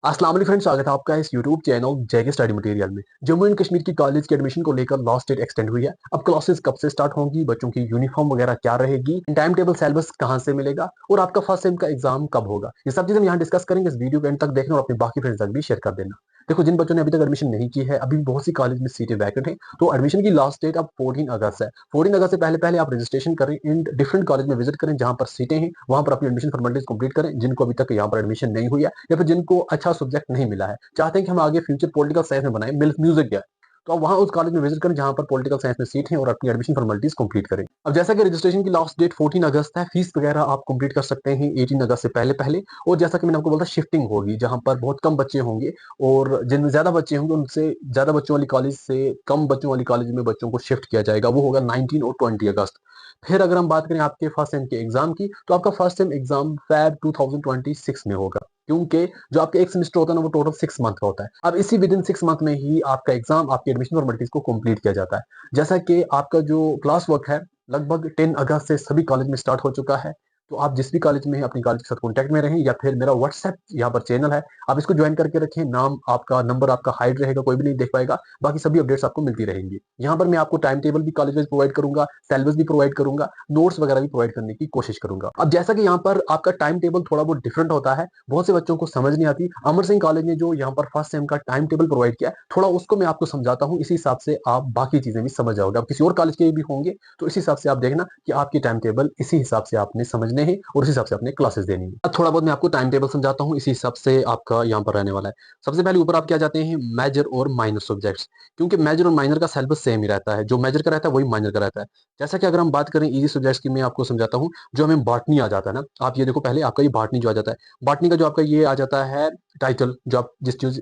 अस्सलाम वालेकुम फ्रेंड्स, स्वागत है आपका इस यूट्यूब चैनल जेके स्टडी मटेरियल में। जम्मू एंड कश्मीर की कॉलेज के एडमिशन को लेकर लास्ट डेट एक्सटेंड हुई है। अब क्लासेस कब से स्टार्ट होंगी, बच्चों की यूनिफॉर्म वगैरह क्या रहेगी, टाइम टेबल सिलेबस कहां से मिलेगा और आपका फर्स्ट सेम का एग्जाम कब होगा, ये सब चीजें हम यहाँ डिस्कस करेंगे। इस वीडियो को एंड तक देखना और अपने बाकी फ्रेंड्स तक भी शेयर कर देना। देखो, जिन बच्चों ने अभी तक एडमिशन नहीं की है, अभी बहुत सी कॉलेज में सीटें वैकेंट है, तो एडमिशन की लास्ट डेट अब 14 अगस्त है। 14 अगस्त से पहले पहले आप रजिस्ट्रेशन करें, इन डिफरेंट कॉलेज में विजिट करें जहां पर सीटें हैं, वहां पर अपनी एडमिशन फॉर्मेलिटीज कंप्लीट करें। जिनको अभी तक यहाँ पर एडमिशन नहीं हुई है या फिर जिनको अच्छा सब्जेक्ट नहीं मिला है, चाहते हैं कि हम आगे फ्यूचर पॉलिटिकल साइंस में बनाए, म्यूजिक है, तो आप वहां उस कॉलेज में विजिट करें जहां पर पॉलिटिकल साइंस में सीट है और अपनी एडमिशन फॉर्मेलिटीज कंप्लीट करें। अब जैसा कि रजिस्ट्रेशन की लास्ट डेट 14 अगस्त है, फीस वगैरह आप कंप्लीट कर सकते हैं 18 अगस्त से पहले पहले। और जैसा कि मैंने आपको बोला, शिफ्टिंग होगी जहां पर बहुत कम बच्चे होंगे और जिनमें ज्यादा बच्चे होंगे उनसे ज्यादा बच्चों वाली कॉलेज से कम बच्चों वाली कॉलेज में बच्चों को शिफ्ट किया जाएगा। वो होगा 19 और 20 अगस्त। फिर अगर हम बात करें आपके फर्स्ट सेम के एग्जाम की, तो आपका फर्स्ट सेम एग्जाम फैब 2026 में होगा, क्योंकि जो आपका एक सेमेस्टर होता है ना, वो टोटल 6 मंथ का होता है। अब इसी विद इन 6 मंथ में ही आपका एग्जाम, आपकी एडमिशन फॉर्मेलिटीज को कंप्लीट किया जाता है। जैसा कि आपका जो क्लास वर्क है लगभग 10 अगस्त से सभी कॉलेज में स्टार्ट हो चुका है। तो आप जिस भी कॉलेज में हैं अपनी कॉलेज के साथ कॉन्टैक्ट में रहें, या फिर मेरा व्हाट्सएप यहाँ पर चैनल है, आप इसको ज्वाइन करके रखें। नाम आपका, नंबर आपका हाइड रहेगा, कोई भी नहीं देख पाएगा। बाकी सभी अपडेट्स आपको मिलती रहेंगी। यहाँ पर मैं आपको टाइम टेबल भी कॉलेज वाइज प्रोवाइड करूंगा, सिलेबस भी प्रोवाइड करूंगा, नोट्स वगैरह भी प्रोवाइड करने की कोशिश करूंगा। अब जैसा कि यहाँ पर आपका टाइम टेबल थोड़ा बहुत डिफरेंट होता है, बहुत से बच्चों को समझ नहीं आती। अमर सिंह कॉलेज ने जो यहाँ पर फर्स्ट सेम का टाइम टेबल प्रोवाइड किया है, थोड़ा उसको मैं आपको समझाता हूँ, इसी हिसाब से आप बाकी चीजें भी समझ जाओगे। अब किसी और कॉलेज के भी होंगे तो इसी हिसाब से आप देखना कि आपके टाइम टेबल इसी हिसाब से आपने समझने हैं और इसी हिसाब से आपने क्लासेस देनी है। अब थोड़ा बहुत मैं आपको टाइम टेबल समझाता हूँ, इसी हिसाब से आपका यहाँ पर रहने वाला है। सबसे पहले ऊपर आप क्या जाते हैं, मेजर और माइनर सब्जेक्ट्स, क्योंकि मेजर और माइनर का सिलेबस सेम ही रहता है। जो मेजर का रहता है वही माइनर का रहता है। जैसा कि अगर हम बात करें इजी सब्जेक्ट्स की, मैं आपको समझाता हूँ। जो हमें बॉटनी आ जाता है ना, आप ये देखो, पहले आपका ये बॉटनी जो आ जाता है, बॉटनी का जो आपका ये आ जाता है टाइटल, जो आप जिस चीज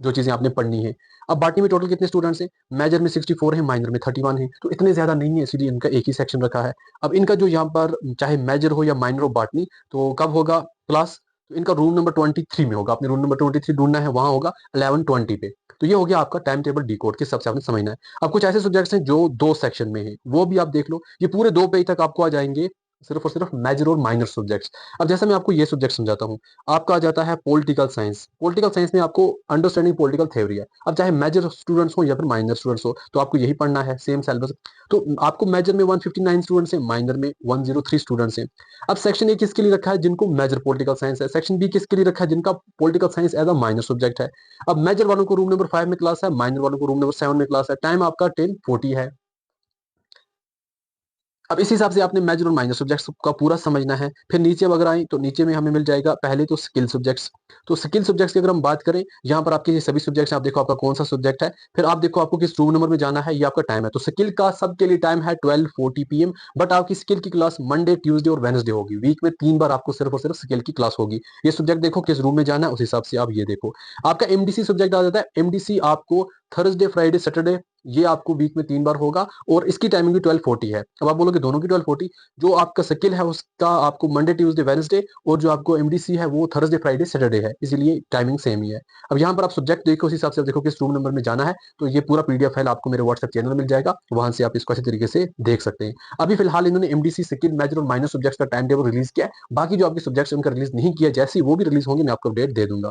जो चीजें आपने पढ़नी है। अब बॉटनी में टोटल कितने स्टूडेंट्स हैं, मेजर में 64 है, माइनर में 31 है, तो इतने ज्यादा नहीं है, इसलिए इनका एक ही सेक्शन रखा है। अब इनका जो यहाँ पर चाहे मेजर हो या माइनर हो बॉटनी, तो कब होगा क्लास, तो इनका रूम नंबर 23 में होगा। आपने रूम नंबर 23 ढूंढना है, वहां होगा 11:20 पे। तो ये हो गया आपका टाइम टेबल डी कोड, किस सबसे आपने समझना है। अब कुछ ऐसे सब्जेक्ट्स हैं जो 2 सेक्शन में है, वो भी आप देख लो। ये पूरे 2 पेज तक आपको आ जाएंगे, सिर्फ और सिर्फ मेजर और माइनर सब्जेक्ट्स। अब जैसे मैं आपको ये सब्जेक्ट समझाता हूँ, आपका आ जाता है पॉलिटिकल साइंस। पॉलिटिकल साइंस में आपको अंडरस्टैंडिंग पॉलिटिकल थ्योरी है। अब चाहे मेजर स्टूडेंट्स हो या फिर माइनर स्टूडेंट्स हो, तो आपको यही पढ़ना है, सेम सिलेबस। तो आपको मेजर में 159 स्टूडेंट्स हैं, माइनर में 103 स्टूडेंट्स हैं। अब सेक्शन ए किसके लिए रखा है, जिनको मेजर पॉलिटिकल साइंस है। सेक्शन बी किसके लिए रखा है, जिनका political science as a minor subject है। अब मेजर वालों को रूम नंबर 5 में क्लास है, माइनर वालों को रूम नंबर 7 में क्लास है। टाइम आपका 10:40 है। अब इस हिसाब से आपने मेजर और माइनर सब्जेक्ट्स का पूरा समझना है। फिर नीचे अगर आए तो नीचे में हमें मिल जाएगा पहले तो स्किल सब्जेक्ट्स। तो स्किल सब्जेक्ट्स की अगर हम बात करें, यहाँ पर आपके ये सभी सब्जेक्ट्स, आप देखो आपका कौन सा सब्जेक्ट है, फिर आप देखो आपको किस रूम नंबर में जाना है, ये आपका टाइम है। तो स्किल का सबके लिए टाइम है 12:40 PM। बट आपकी स्किल की क्लास मंडे, ट्यूसडे और वेनसडे होगी। वीक में 3 बार आपको सिर्फ और सिर्फ स्किल की क्लास होगी। ये सब्जेक्ट देखो किस रूम में जाना है, उस हिसाब से आप ये देखो। आपका एमडीसी सब्जेक्ट आ जाता है। एमडीसी आपको थर्सडे, फ्राइडे, सैटरडे, ये आपको वीक में 3 बार होगा और इसकी टाइमिंग भी 12:40 है। अब आप बोलोगे दोनों की 12:40, जो आपका स्किल है उसका आपको मंडे, ट्यूसडे, वेडनेसडे, और जो आपको एमडीसी है वो थर्सडे, फ्राइडे, सैटरडे है, इसीलिए टाइमिंग सेम ही है। अब यहाँ पर आप सब्जेक्ट देखो, उस हिसाब से आप देखो किस रूम नंबर में जाना है। तो ये पूरा पीडीएफ फाइल आपको मेरे व्हाट्सएप चैनल में मिल जाएगा, वहां से आप इसको अच्छे तरीके से देख सकते हैं। अभी फिलहाल इन्होंने एमडीसी, स्किल, मेजर और माइनर सब्जेक्ट्स का टाइम टेबल रिलीज किया है। बाकी जो आपके सब्जेक्ट्स उनका रिलीज नहीं किया, जैसे ही वो भी रिलीज होंगे मैं आपको अपडेट दे दूंगा।